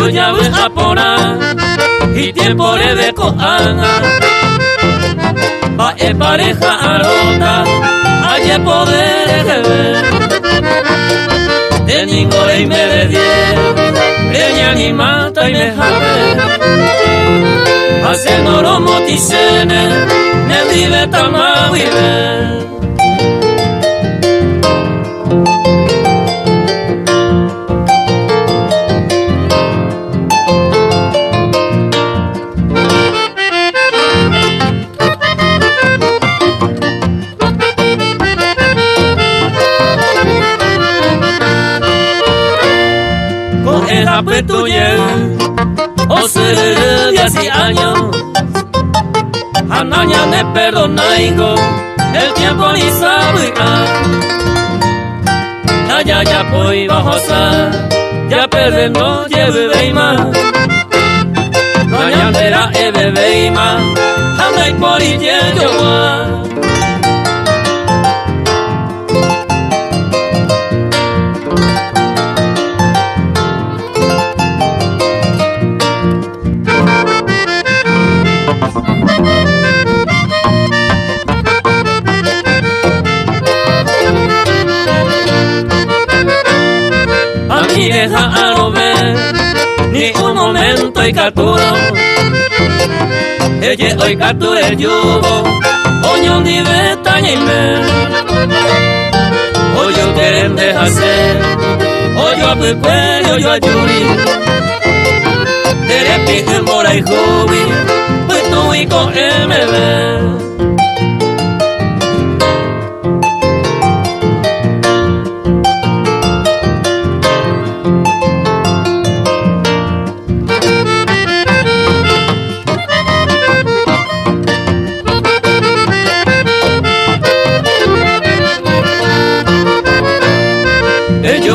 ya ves apora y tiempo le de coana va e pareja arota aye poder ver de ningore y me de die leña ni mata y me jale hace noro motisene me vive tama vive. Tuye, o seré de hace años, Anaña me perdonaigo, el tiempo ni sabe ya pues bajo ya perde no lleve veima, Mañana era ebe veima, anda y por y yo. Ni deja a lo ver, ni un momento y capturo. Ella hoy captura el yugo, oño ni beta ni me. Oyo quieren dejarse, oyo a pepe, oyo a yuri. Tere pije mora y jubi, pues tú y con MB.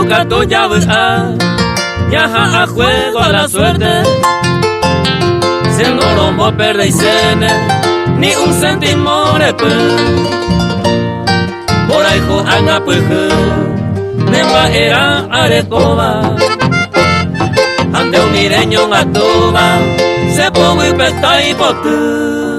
Gato ya verá, ya a juego a la suerte. Se no rombo perde y cene, ni un céntimo repe. Por ahí joan a peje, nemba era arecoba. Ante un mireño a toba, se pongo y pesta y pote.